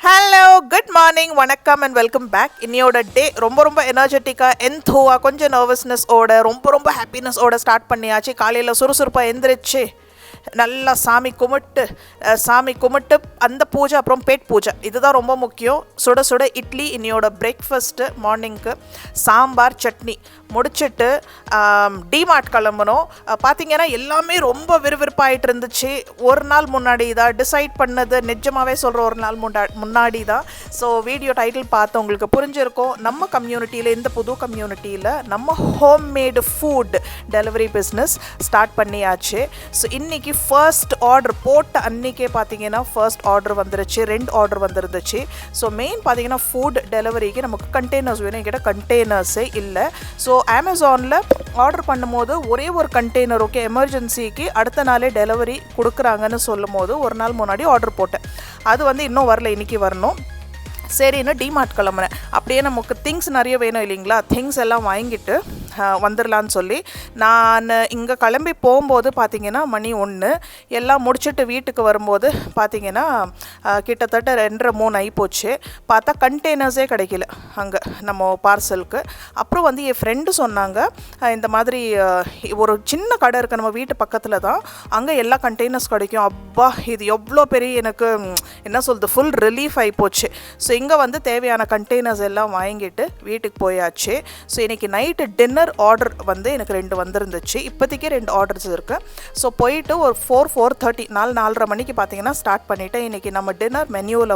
Hello good morning வணக்கம் and welcome back. இன்னையோட டே ரொம்ப எனர்ஜெட்டிக்காக என்தோவாக கொஞ்சம் நர்வஸ்னஸோட ரொம்ப ஹாப்பினஸோட ஸ்டார்ட் பண்ணியாச்சு. காலையில் சுறுசுறுப்பாக எந்திரிச்சு நல்லா சாமி கும்பிட்டு அந்த பூஜை, அப்புறம் பேட் பூஜை, இதுதான் ரொம்ப முக்கியம். சுட இட்லி இன்னையோட பிரேக்ஃபாஸ்ட்டு மார்னிங்க்கு. சாம்பார் சட்னி முடிச்சுட்டு டிமார்ட் கிளம்பணும். பார்த்திங்கன்னா எல்லாமே ரொம்ப விறுவிறுப்பாயிட்டு இருந்துச்சு. ஒரு நாள் முன்னாடி தான் டிசைட் பண்ணது, நிஜமாகவே சொல்கிற ஒரு நாள் முன்னாடி தான். ஸோ வீடியோ டைட்டில் பார்த்து உங்களுக்கு புரிஞ்சிருக்கும். நம்ம கம்யூனிட்டியில், இந்த புது கம்யூனிட்டியில் நம்ம homemade food delivery business start பண்ணியாச்சு. ஸோ இன்றைக்கி ஃபர்ஸ்ட் ஆர்டர் போட்ட அன்றைக்கே பார்த்திங்கன்னா ஃபர்ஸ்ட் ஆர்டர் வந்துருச்சு, 2 ஆர்டர் வந்துருந்துச்சு. ஸோ மெயின் பார்த்திங்கன்னா ஃபுட் டெலிவரிக்கு நமக்கு கண்டெய்னர்ஸ் வேணும். என்கிட்ட கண்டெய்னர்ஸே இல்லை. ஸோ அமேசானில் ஆர்டர் பண்ணும்போது ஒரே ஒரு கண்டெய்னர் ஓகே எமர்ஜென்சிக்கு அடுத்த நாளே டெலிவரி கொடுக்குறாங்கன்னு சொல்லும் போது ஒரு நாள் முன்னாடி ஆர்டர் போட்டேன். அது இன்னும் வரல, இன்றைக்கி வரணும். சரின்னு டிமார்ட் கிளம்புனேன். அப்படியே நமக்கு திங்ஸ் நிறைய வேணும் இல்லைங்களா, திங்ஸ் எல்லாம் வாங்கிட்டு வந்துடலான்னு சொல்லி நான் இங்கே கிளம்பி போகும்போது பார்த்திங்கன்னா மணி 1. எல்லாம் முடிச்சுட்டு வீட்டுக்கு வரும்போது பார்த்திங்கன்னா கிட்டத்தட்ட 2:30-3 ஆகி போச்சு. பார்த்தா கண்டெய்னர்ஸே கிடைக்கல அங்கே நம்ம பார்சலுக்கு. அப்புறம் என் ஃப்ரெண்டு சொன்னாங்க, இந்த மாதிரி ஒரு சின்ன கடை இருக்குது நம்ம வீட்டு பக்கத்தில் தான், அங்கே எல்லா கண்டெய்னர்ஸ் கிடைக்கும். அப்பா இது எவ்வளோ பெரிய எனக்கு என்ன சொல்கிறது, ஃபுல் ரிலீஃப் ஆகி போச்சு. ஸோ இங்கே தேவையான கண்டெய்னர்ஸ் எல்லாம் வாங்கிட்டு வீட்டுக்கு போயாச்சு. ஸோ இன்றைக்கி நைட்டு டின்னர் ஆர்டர் எனக்கு 2 வந்துருந்துச்சு. இப்போதைக்கே 2 ஆர்டர்ஸ் இருக்குது. ஸோ போயிட்டு ஒரு 4:30 4:30 மணிக்கு பார்த்திங்கன்னா ஸ்டார்ட் பண்ணிவிட்டேன். இன்றைக்கி நம்ம டின்னர் மெனியூவில்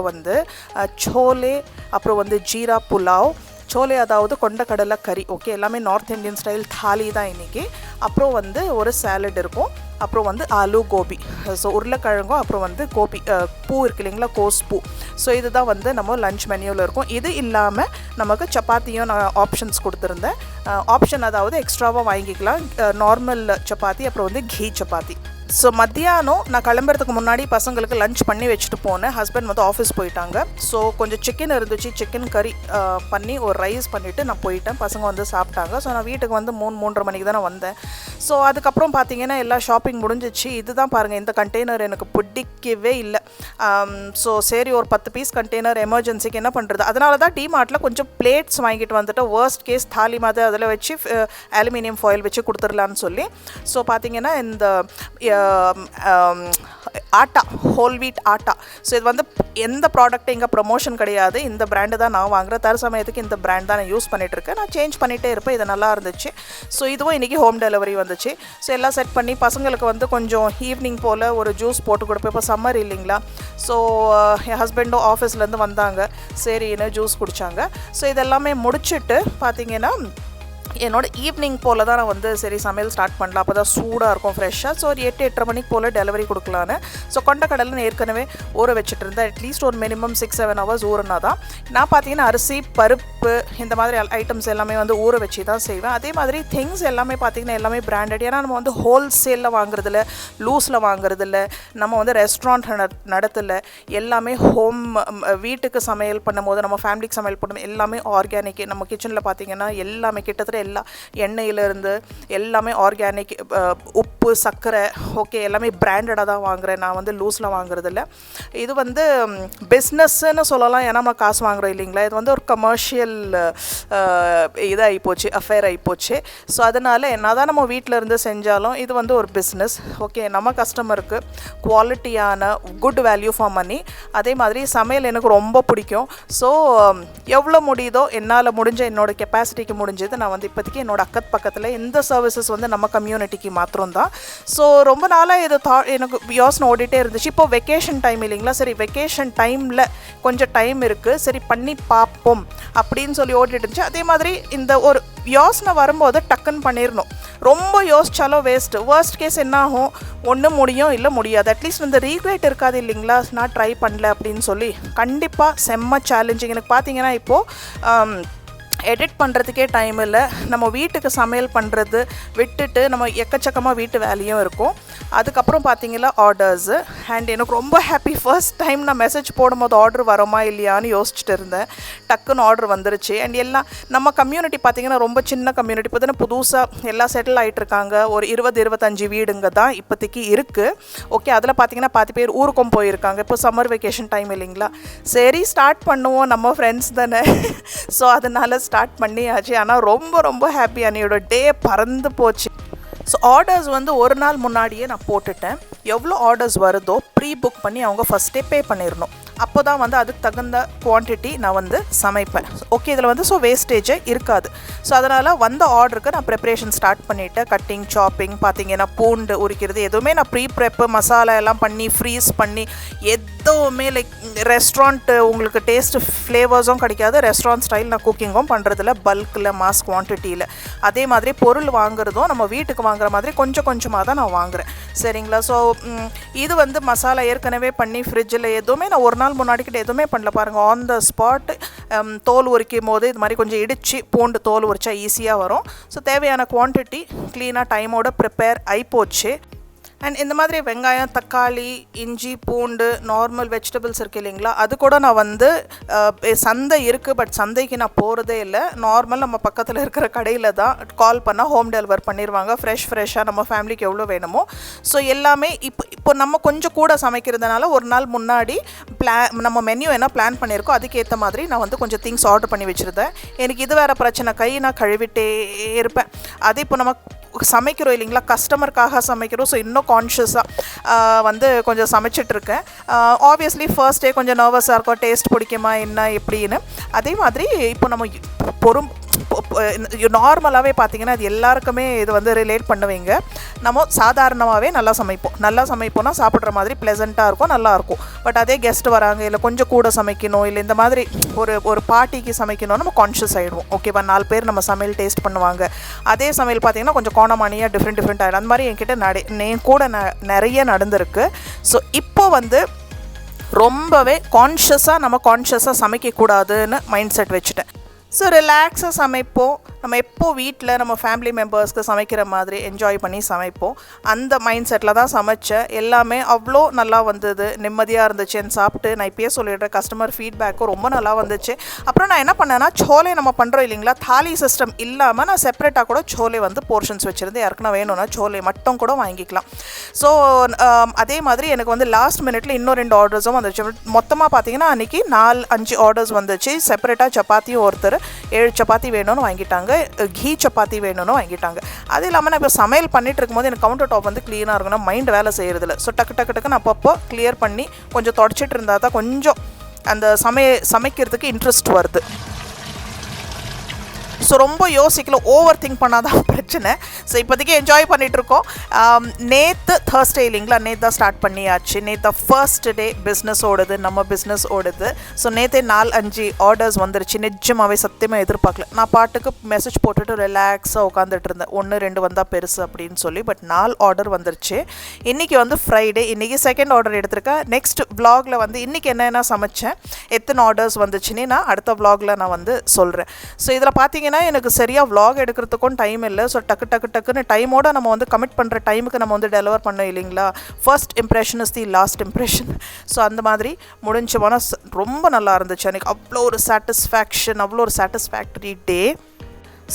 சோலே, அப்புறம் ஜீரா புலாவ், சோலே அதாவது கொண்டக்கடலை கறி, ஓகே எல்லாமே நார்த் இந்தியன் ஸ்டைல் தாலி தான் இன்றைக்கி. அப்புறம் ஒரு சாலட் இருக்கும், அப்புறம் ஆலு கோபி, ஸோ உருளைக்கிழங்கும், அப்புறம் கோபி பூ இருக்கு இல்லைங்களா, கோஸ் பூ. ஸோ இதுதான் நம்ம லன்ச் மெனியூவில் இருக்கும். இது இல்லாமல் நமக்கு சப்பாத்தியும் நான் ஆப்ஷன்ஸ் கொடுத்துருந்தேன். ஆப்ஷன் அதாவது எக்ஸ்ட்ராவாக வாங்கிக்கலாம், நார்மல் சப்பாத்தி, அப்புறம் கீ சப்பாத்தி. ஸோ மத்தியானம் நான் கிளம்புறதுக்கு முன்னாடி பசங்களுக்கு லன்ச் பண்ணி வச்சுட்டு போனேன். ஹஸ்பண்ட் ஆஃபீஸ் போயிட்டாங்க. ஸோ கொஞ்சம் சிக்கன் இருந்துச்சு, சிக்கன் கறி பண்ணி ஒரு ரைஸ் பண்ணிவிட்டு நான் போயிட்டேன். பசங்க சாப்பிட்டாங்க. ஸோ நான் வீட்டுக்கு 3:30 மணிக்கு தான் நான் வந்தேன். ஸோ அதுக்கப்புறம் பார்த்திங்கன்னா எல்லா ஷாப்பிங் முடிஞ்சிச்சு. இதுதான் பாருங்கள், இந்த கண்டெய்னர் எனக்கு பிடிக்கவே இல்லை. ஸோ சரி ஒரு 10 பீஸ் கண்டெய்னர் எமர்ஜென்சிக்கு என்ன பண்ணுறது, அதனால தான் டிமார்ட்டில் கொஞ்சம் பிளேட்ஸ் வாங்கிட்டு வந்துட்டு வேர்ஸ்ட் கேஸ் தாலி மாதிரி அதில் வச்சு அலுமினியம் ஃபாயில் வச்சு கொடுத்துடலான்னு சொல்லி. ஸோ பார்த்திங்கன்னா இந்த atta, whole wheat atta. So இது எந்த ப்ராடக்ட் இங்கே ப்ரமோஷன் கிடையாது, இந்த பிராண்டு தான் நான் வாங்குகிறேன். தற்சமயத்துக்கு இந்த பிராண்ட் தான் நான் யூஸ் பண்ணிகிட்ருக்கேன். நான் சேஞ்ச் பண்ணிகிட்டே இருப்பேன். இது நல்லா இருந்துச்சு. ஸோ இதுவும் இன்றைக்கி ஹோம் டெலிவரி வந்துச்சு. ஸோ எல்லாம் செட் பண்ணி பசங்களுக்கு கொஞ்சம் ஈவினிங் போல் ஒரு ஜூஸ் போட்டு கொடுப்பேன். இப்போ சம்மர் இல்லைங்களா, ஸோ என் ஹஸ்பண்டும் ஆஃபீஸ்லேருந்து வந்தாங்க, சரின்னு ஜூஸ் குடித்தாங்க. ஸோ இதெல்லாமே முடிச்சுட்டு பார்த்திங்கன்னா என்னோட ஈவினிங் போல் தான் நான் சரி சமையல் ஸ்டார்ட் பண்ணலாம், அப்போ தான் சூடாக இருக்கும் ஃப்ரெஷ்ஷாக. ஸோ ஒரு 8-8:30 மணிக்கு போல் டெலிவரி கொடுக்கலான்னு. ஸோ கொண்டக்கடலை ஏற்கனவே ஊற வச்சுட்டு இருந்தேன். அட்லீஸ்ட் ஒரு மினிமம் 6-7 ஹவர்ஸ் ஊறினா தான். நான் பார்த்திங்கன்னா அரிசி, பருப்பு, இந்த மாதிரி ஐட்டம்ஸ் எல்லாமே ஊற வச்சு தான் செய்வேன். அதே மாதிரி திங்ஸ் எல்லாமே பார்த்திங்கன்னா எல்லாமே பிராண்டட். ஏன்னா நம்ம ஹோல்சேலில் வாங்குறதில்ல, லூஸில் வாங்குறதில்ல, நம்ம ரெஸ்டாரண்ட் நடத்தல, எல்லாமே ஹோம் வீட்டுக்கு சமையல் பண்ணும்போது, நம்ம ஃபேமிலிக்கு சமையல் பண்ணும்போது எல்லாமே ஆர்கானிக். நம்ம கிச்சனில் பார்த்திங்கன்னா எல்லாமே கிட்டத்தட்ட எல்லா எண்ணெயிலேருந்து எல்லாமே ஆர்கானிக், உப்பு, சர்க்கரை, ஓகே எல்லாமே பிராண்டடாக தான் வாங்குகிறேன். நான் லூஸில் வாங்குறதில்ல. இது பிஸ்னஸ்ன்னு சொல்லலாம், ஏன்னா நம்ம காசு வாங்குகிறோம் இல்லைங்களா. இது ஒரு கமர்ஷியல் இதாகி போச்சு, அஃபேர் ஆகி போச்சு. ஸோ அதனால் என்ன தான் நம்ம வீட்டில் இருந்து செஞ்சாலும் இது ஒரு பிஸ்னஸ். ஓகே நம்ம கஸ்டமருக்கு குவாலிட்டியான குட் வேல்யூ ஃபார் மணி. அதே மாதிரி சமையல் எனக்கு ரொம்ப பிடிக்கும். ஸோ எவ்வளோ முடியுதோ என்னால் முடிஞ்ச, என்னோடய கெப்பாசிட்டிக்கு முடிஞ்சது நான் இப்போதைக்கு என்னோட அக்கத் பக்கத்தில் இந்த சர்வீசஸ் நம்ம கம்யூனிட்டிக்கு மாத்திரம் தான். ஸோ ரொம்ப நாளாக இது எனக்கு யோசனை ஓடிட்டே இருந்துச்சு. இப்போ வெக்கேஷன் டைம் இல்லைங்களா, சரி வெக்கேஷன் டைமில் கொஞ்சம் டைம் இருக்குது, சரி பண்ணி பார்ப்போம் அப்படின்னு சொல்லி ஓடிட்டு இருந்துச்சு. அதே மாதிரி இந்த ஒரு யோசனை வரும்போது டக்குன்னு பண்ணிடணும். ரொம்ப யோசித்தாலும் வேர்ஸ்ட் கேஸ் என்ன ஆகும், ஒன்று முடியும் இல்லை முடியாது. அட்லீஸ்ட் இந்த ரீக்ரெட் இருக்காது இல்லைங்களா, நான் ட்ரை பண்ணல அப்படின்னு சொல்லி. கண்டிப்பாக செம்ம சேலஞ்சிங். எனக்கு பார்த்தீங்கன்னா இப்போது எடிட் பண்ணுறதுக்கே டைம் இல்லை. நம்ம வீட்டுக்கு சமையல் பண்ணுறது விட்டுட்டு நம்ம எக்கச்சக்கமாக வீட்டு வேலையும் இருக்கும். அதுக்கப்புறம் பார்த்தீங்கன்னா ஆர்டர்ஸு. அண்ட் எனக்கு ரொம்ப ஹாப்பி, ஃபர்ஸ்ட் டைம் நான் மெசேஜ் போடும்போது ஆர்டர் வரோமா இல்லையான்னு யோசிச்சுட்டு இருந்தேன். டக்குன்னு ஆர்டர் வந்துருச்சு. அண்ட் எல்லாம் நம்ம கம்யூனிட்டி பார்த்திங்கன்னா ரொம்ப சின்ன கம்யூனிட்டி. இப்போ தானே புதுசாக எல்லாம் செட்டில் ஆகிட்டுருக்காங்க. ஒரு 20-25 வீடுங்க தான் இப்போதைக்கு இருக்குது. ஓகே, அதில் பார்த்திங்கன்னா 10 பேர் ஊருக்கும் போயிருக்காங்க. இப்போ சம்மர் வெக்கேஷன் டைம் இல்லைங்களா, சரி ஸ்டார்ட் பண்ணுவோம், நம்ம ஃப்ரெண்ட்ஸ் தானே. ஸோ அதனால் ஸ்டார்ட் பண்ணியாச்சு. ஆனால் ரொம்ப ரொம்ப ஹாப்பி. அன்னையோட டே பறந்து போச்சு. ஸோ ஆர்டர்ஸ் வந்து ஒரு நாள் முன்னாடியே நான் போட்டுட்டேன். எவ்வளோ ஆர்டர்ஸ் வருதோ ப்ரீ புக் பண்ணி அவங்க ஃபஸ்ட்டே பே பண்ணிடணும். அப்போ தான் வந்து அதுக்கு தகுந்த குவான்டிட்டி நான் வந்து சமைப்பேன். ஓகே, இதில் வந்து ஸோ வேஸ்டேஜே இருக்காது. ஸோ அதனால் வந்த ஆர்டருக்கு நான் ப்ரிப்ரேஷன் ஸ்டார்ட் பண்ணிவிட்டேன். கட்டிங், சாப்பிங், பார்த்தீங்கன்னா பூண்டு உரிக்கிறது எதுவுமே நான் ப்ரீ ப்ரெப்பு மசாலா எல்லாம் பண்ணி ஃப்ரீஸ் பண்ணி எதுவுமே லைக் ரெஸ்டாரண்ட்டு உங்களுக்கு டேஸ்ட்டு ஃப்ளேவர்ஸும் கிடைக்காது. ரெஸ்டாரண்ட் ஸ்டைல் நான் குக்கிங்கும் பண்ணுறதில்ல, பல்கில் மாஸ் குவான்டிட்டியில். அதே மாதிரி பொருள் வாங்குறதும் நம்ம வீட்டுக்கு வாங்குற மாதிரி கொஞ்சம் கொஞ்சமாக தான் நான் வாங்குகிறேன். சரிங்களா. ஸோ இது வந்து மசாலா ஏற்கனவே பண்ணி ஃப்ரிட்ஜில் எதுவுமே நான் ஒரு நாள் முன்னாடிக்கிட்ட எதுவுமே பண்ணல பாருங்கள். ஆன் த ஸ்பாட் தோல் உரிக்கும் போது இது மாதிரி கொஞ்சம் இடித்து பூண்டு தோல் உரிச்சா ஈஸியாக வரும். ஸோ தேவையான குவான்டிட்டி க்ளீனாக டைமோட ப்ரிப்பேர் ஆகிப்போச்சு. அண்ட் இந்த மாதிரி வெங்காயம், தக்காளி, இஞ்சி, பூண்டு, நார்மல் வெஜிடபிள்ஸ் இருக்குது இல்லைங்களா, அது கூட நான் வந்து சந்தை இருக்குது, பட் சந்தைக்கு நான் போகிறதே இல்லை. நார்மல் நம்ம பக்கத்தில் இருக்கிற கடையில் தான் கால் பண்ணால் ஹோம் டெலிவர் பண்ணிடுவாங்க. ஃப்ரெஷ்ஷாக நம்ம ஃபேமிலிக்கு எவ்வளோ வேணுமோ. ஸோ எல்லாமே இப்போ நம்ம கொஞ்சம் கூட சமைக்கிறதுனால ஒரு நாள் முன்னாடி நம்ம மெனு என்ன பிளான் பண்ணியிருக்கோம் அதுக்கேற்ற மாதிரி நான் வந்து கொஞ்சம் திங்ஸ் ஆர்டர் பண்ணி வச்சுருந்தேன். எனக்கு இது வேறு பிரச்சனை, கை நான் கழுவிட்டே இருப்பேன். அது இப்போ நம்ம சமைக்கிறோம் இல்லைங்களா, கஸ்டமருக்காக சமைக்கிறோம். ஸோ இன்னும் கான்ஷியஸாக வந்து கொஞ்சம் சமைச்சிட்ருக்கேன். ஆப்வியஸ்லி ஃபர்ஸ்ட் டே கொஞ்சம் நர்வஸாக இருக்கும், டேஸ்ட் பிடிக்குமா என்ன எப்படின்னு. அதே மாதிரி இப்போ நம்ம நார்மலாகவே பார்த்திங்கன்னா அது எல்லாருக்குமே இது வந்து ரிலேட் பண்ணுவீங்க. நம்ம சாதாரணமாகவே நல்லா சமைப்போம்னா சாப்பிட்ற மாதிரி ப்ளசண்ட்டாக இருக்கும், நல்லாயிருக்கும். பட் அதே கெஸ்ட் வராங்க, இல்லை கொஞ்சம் கூட சமைக்கணும், இல்லை இந்த மாதிரி ஒரு பார்ட்டிக்கு சமைக்கணும், நம்ம கான்ஷியஸ் ஆகிடுவோம். ஓகேவா, 4 பேர் நம்ம சமையல் டேஸ்ட் பண்ணுவாங்க. அதே சமையல் பார்த்திங்கன்னா கொஞ்சம் கோணமானியாக டிஃப்ரெண்ட் ஆகிடும். அந்த மாதிரி என்கிட்ட கூட நிறைய நடந்திருக்கு. ஸோ இப்போ வந்து ரொம்பவே கான்ஷியஸாக சமைக்கக்கூடாதுன்னு மைண்ட் செட் வச்சுட்டேன். ஸோ ரிலாக்ஸாக சமைப்போம். நம்ம எப்போ வீட்டில் நம்ம ஃபேமிலி மெம்பர்ஸ்க்கு சமைக்கிற மாதிரி என்ஜாய் பண்ணி சமைப்போம். அந்த மைண்ட் செட்டில் தான் சமைச்சேன். எல்லாமே அவ்வளோ நல்லா வந்தது, நிம்மதியாக இருந்துச்சுன்னு சாப்பிட்டு நான் இப்போயே சொல்லிடுறேன். கஸ்டமர் ஃபீட்பேக்கும் ரொம்ப நல்லா வந்துச்சு. அப்புறம் நான் என்ன பண்ணேன்னா, சோலை நம்ம பண்ணுறோம் இல்லைங்களா, தாலி சிஸ்டம் இல்லாமல் நான் செப்பரேட்டாக கூட சோலை வந்து போர்ஷன்ஸ் வச்சுருந்து யாருக்குன்னா வேணும்னா சோலை மட்டும் கூட வாங்கிக்கலாம். ஸோ அதே மாதிரி எனக்கு வந்து லாஸ்ட் மினிட்ல இன்னும் 2 ஆர்டர்ஸும் வந்துச்சு. மொத்தமாக பார்த்தீங்கன்னா அன்றைக்கி 4-5 ஆர்டர்ஸ் வந்துச்சு. செப்பரேட்டாக சப்பாத்தியும் ஒருத்தர் 7 சப்பாத்தி வேணும்னு வாங்கிட்டாங்க, கீ சப்பாத்தி வேணும்னு வாங்கிட்டாங்க. அது இல்லாமல் நான் இப்போ சமையல் பண்ணிட்டு இருக்கும்போது எனக்கு கவுண்டர் டாப் வந்து க்ளீனாக இருக்கணும், மைண்ட் வேலை செய்கிறதில்ல. ஸோ டக்குன்னு அப்பப்போ கிளியர் பண்ணி கொஞ்சம் தொடச்சிட்டு இருந்தால் தான் கொஞ்சம் அந்த சமைக்கிறதுக்கு இன்ட்ரெஸ்ட் வருது. ஸோ ரொம்ப யோசிக்கல, ஓவர் திங்க் பண்ணாதான் பிரச்சனை. ஸோ இப்போதைக்கு என்ஜாய் பண்ணிகிட்ருக்கோம். நேற்று Thursday இல்லைங்களா, நேற்று தான் ஸ்டார்ட் பண்ணியாச்சு. நேற்று ஃபர்ஸ்ட் டே பிஸ்னஸ் ஓடுது, நம்ம பிஸ்னஸ் ஓடுது. ஸோ நேற்றே 4-5 ஆர்டர்ஸ் வந்துருச்சு. நிஜமாகவே சத்தியமாக எதிர்பார்க்கல. நான் பாட்டுக்கு மெசேஜ் போட்டுட்டு ரிலாக்ஸாக உட்காந்துட்டு இருந்தேன், 1-2 வந்தால் பெருசு அப்படின்னு சொல்லி. பட் 4 ஆர்டர் வந்துருச்சு. இன்றைக்கி வந்து ஃப்ரைடே, இன்றைக்கி செகண்ட் ஆர்டர் எடுத்திருக்கேன். நெக்ஸ்ட் விலாகில் வந்து இன்றைக்கி என்னென்ன சமைச்சேன், எத்தனை ஆர்டர்ஸ் வந்துச்சுன்னு நான் அடுத்த விலாகில் நான் வந்து சொல்கிறேன். ஸோ இதில் பார்த்தீங்கன்னா எனக்கு சரியாக vlog எடுக்கிறதுக்கும் டைம் இல்லை. ஸோ டக்குன்னு டைமோட நம்ம வந்து கமிட் பண்ணுற டைமுக்கு நம்ம வந்து டெலிவர் பண்ணோம் இல்லைங்களா. First impression is the last impression. So அந்த மாதிரி முடிஞ்சு போனால் ரொம்ப நல்லா இருந்துச்சு. எனக்கு அவ்வளோ ஒரு சாட்டிஸ்ஃபேக்ஷன், அவ்வளோ ஒரு சாட்டிஸ்ஃபேக்டரி டே.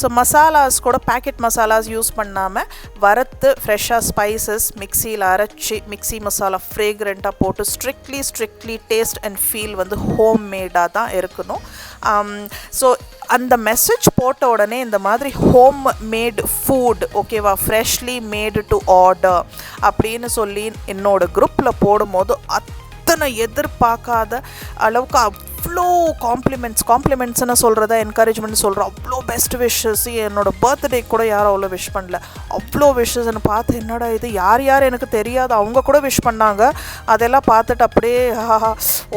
ஸோ மசாலாஸ் கூட பேக்கெட் மசாலாஸ் யூஸ் பண்ணாமல் வறுத்து ஃப்ரெஷ்ஷாக ஸ்பைசஸ் மிக்சியில் அரைச்சி மிக்சி மசாலா ஃப்ரேக்ரண்ட்டாக போட்டு ஸ்ட்ரிக்ட்லி டேஸ்ட் அண்ட் ஃபீல் வந்து ஹோம் மேடாக தான் இருக்கணும். ஸோ அந்த மெசேஜ் போட்ட உடனே இந்த மாதிரி ஹோம் மேட் ஃபுட் ஓகேவா, ஃப்ரெஷ்லி மேடு டு ஆர்டர் அப்படின்னு சொல்லி என்னோடய குரூப்பில் போடும்போது அத்தனை எதிர்பார்க்காத அளவுக்கு அவ்வளோ காம்ப்ளிமெண்ட்ஸ்னு சொல்கிறதா என்கரேஜ்மெண்ட் சொல்கிறோம். அவ்வளோ பெஸ்ட் விஷஸ். என்னோடய பர்த்டே கூட யாரும் அவ்வளோ விஷ் பண்ணல. அவ்வளோ விஷஸ்ன்னு பார்த்து என்னடா இது, யார் எனக்கு தெரியாது, அவங்க கூட விஷ் பண்ணாங்க. அதெல்லாம் பார்த்துட்டு அப்படியே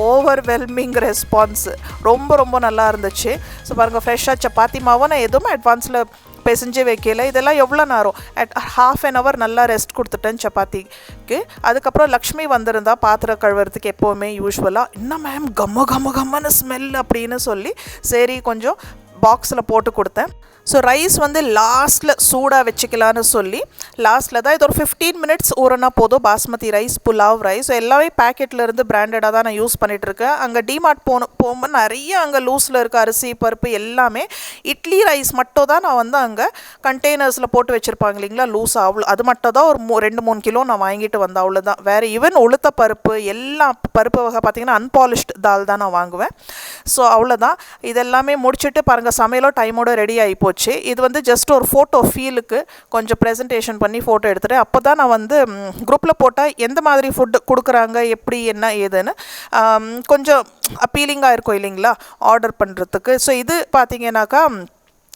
ஓவர்வெல்மிங் ரெஸ்பான்ஸ். ரொம்ப நல்லா இருந்துச்சு. ஸோ பாருங்கள், ஃப்ரெஷ்ஷாக சப்பாத்தி மாவை நான் எதுவுமே அட்வான்ஸில் பிசைஞ்சு வைக்கல. இதெல்லாம் எவ்வளோ நேரம், அட் ½ an hour நல்லா ரெஸ்ட் கொடுத்துட்டேன் சப்பாத்திக்கு. அதுக்கப்புறம் லக்ஷ்மி வந்திருந்தா பாத்திரம் கழுவுறதுக்கு எப்போவுமே யூஸ்வலாக, இன்னும் மேம் கம்மன்னு ஸ்மெல் அப்படின்னு சொல்லி சரி கொஞ்சம் பாக்ஸில் போட்டு கொடுத்தேன். ஸோ ரைஸ் வந்து லாஸ்ட்டில் சூடாக வச்சுக்கலான்னு சொல்லி லாஸ்ட்டில் தான் இது ஒரு 15 மினிட்ஸ் ஊறனா போதும். பாஸ்மதி ரைஸ், புலாவ் ரைஸ் எல்லாமே பேக்கெட்டில் இருந்து பிராண்டடாக தான் நான் யூஸ் பண்ணிகிட்ருக்கேன். அங்கே டிமார்ட் போகும்போது நிறைய அங்கே லூஸில் இருக்க அரிசி பருப்பு எல்லாமே. இட்லி ரைஸ் மட்டும் தான் நான் வந்து அங்கே கண்டெய்னர்ஸில் போட்டு வச்சுருப்பாங்க இல்லைங்களா லூஸாக, அவ்வளோ அது மட்டும் தான் ஒரு 2-3 கிலோ நான் வாங்கிட்டு வந்தேன், அவ்வளோதான். வேறு ஈவன் உளுத்த பருப்பு எல்லா பருப்பு வகை பார்த்திங்கன்னா அன்பாலிஷ்டு தால் தான் நான் வாங்குவேன். ஸோ அவ்வளோதான். இதெல்லாமே முடிச்சுட்டு பாருங்கள் சமையலோ டைமோட ரெடி ஆகி போச்சு. இது வந்து ஜஸ்ட் ஒரு ஃபோட்டோ ஃபீலுக்கு கொஞ்சம் ப்ரெசன்டேஷன் பண்ணி ஃபோட்டோ எடுத்துகிட்டு அப்போ தான் நான் வந்து குரூப்பில் போட்டால் எந்த மாதிரி ஃபுட்டு கொடுக்குறாங்க, எப்படி என்ன ஏதுன்னு கொஞ்சம் அப்பீலிங்காக இருக்கும் இல்லைங்களா ஆர்டர் பண்ணுறதுக்கு. ஸோ இது பார்த்தீங்கன்னாக்கா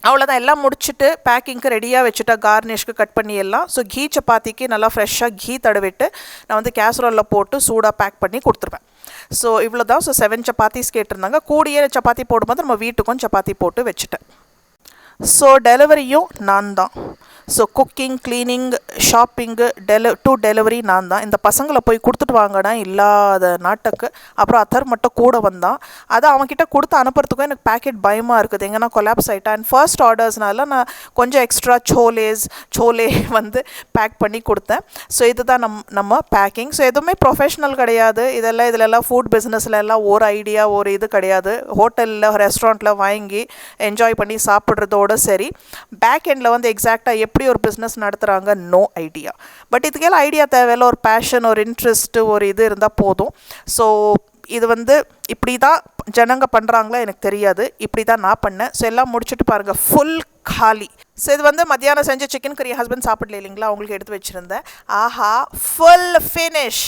அவ்வளோதான். எல்லாம் முடிச்சுட்டு பேக்கிங்க்கு ரெடியாக வச்சுட்டா கார்னிஷ்க்கு கட் பண்ணி எல்லாம். ஸோ கீ சப்பாத்திக்கு நல்லா ஃப்ரெஷ்ஷாக கீ தடவிட்டு நான் வந்து கேசரோலில் போட்டு சூடாக பேக் பண்ணி கொடுத்துருவேன். ஸோ இவ்வளோ தான். ஸோ 7 சப்பாத்திஸ் கேட்டிருந்தாங்க. கூடிய சப்பாத்தி போடும்போது நம்ம வீட்டுக்கும் சப்பாத்தி போட்டு வச்சுட்டேன். ஸோ டெலிவரியும் நான் தான். So cooking, cleaning, shopping, delivery நான் தான். இந்த பசங்களை போய் கொடுத்துட்டு வாங்கடா இல்லாத நாட்டுக்கு. அப்புறம் அத்தர் மட்டும் கூட வந்தான். அதை அவன்கிட்ட கொடுத்து அனுப்புறதுக்கும் எனக்கு பேக்கெட் பயமாக இருக்குது, எங்கன்னா கொலாப்ஸ் ஆகிட்டா. அண்ட் ஃபர்ஸ்ட் ஆர்டர்ஸ்னால நான் கொஞ்சம் எக்ஸ்ட்ரா சோலே வந்து பேக் பண்ணி கொடுத்தேன். ஸோ இதுதான் நம்ம பேக்கிங். ஸோ எதுவுமே ப்ரொஃபஷ்னல் கிடையாது. இதிலெல்லாம் ஃபுட் பிஸ்னஸில் எல்லாம் ஒரு ஐடியா ஒரு இது கிடையாது. ஹோட்டலில் ரெஸ்டாரண்ட்டில் வாங்கி என்ஜாய் பண்ணி சாப்பிட்றதோட சரி. பேக் எண்டில் வந்து எக்ஸாக்டாக எப்படி ஒரு பிஸ்னஸ் நடத்துகிறாங்க நோ ஐடியா. பட் இதுக்கெல்லாம் ஐடியா தேவையில்ல, ஒரு பேஷன், ஒரு இன்ட்ரெஸ்ட்டு, ஒரு இது இருந்தால் போதும். ஸோ இது வந்து இப்படி தான் ஜனங்க பண்ணுறாங்களா எனக்கு தெரியாது, இப்படி தான் நான் பண்ணேன். ஸோ எல்லாம் முடிச்சுட்டு பாருங்கள் ஃபுல் காலி. ஸோ இது வந்து மத்தியானம் செஞ்ச சிக்கன் கறி ஹஸ்பண்ட் சாப்பிடல இல்லைங்களா, அவங்களுக்கு எடுத்து வச்சுருந்தேன். ஆஹா full finish,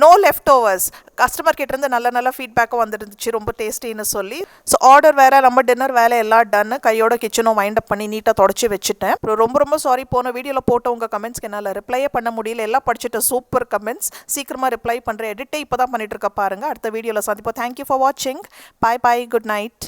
no leftovers. Customer கிட்டேருந்து நல்ல ஃபீட்பேக்கும் வந்துருந்துச்சு, ரொம்ப டேஸ்டின்னு சொல்லி. ஸோ ஆர்டர் வேறு, நம்ம டின்னர் வேலை எல்லாம் டன்னு. கையோட கிச்சனும் வைண்ட் அப் பண்ணி நீட்டாக தொடச்சி வச்சுட்டேன். அப்புறம் ரொம்ப சாரி, போன வீடியோவில் போட்ட உங்கள் கமெண்ட்ஸ்க்கு என்னால் ரிப்ளையே பண்ண முடியல. எல்லாம் படிச்சுட்டு சூப்பர் கமெண்ட்ஸ், சீக்கிரமாக ரிப்ளை பண்ணுறேன். எடிட்டே இப்போ தான் பண்ணிட்டு இருக்க பாருங்கள். அடுத்த வீடியோவில் சந்திப்போம். தேங்க்யூ ஃபார் வாட்சிங். பாய், குட் நைட்.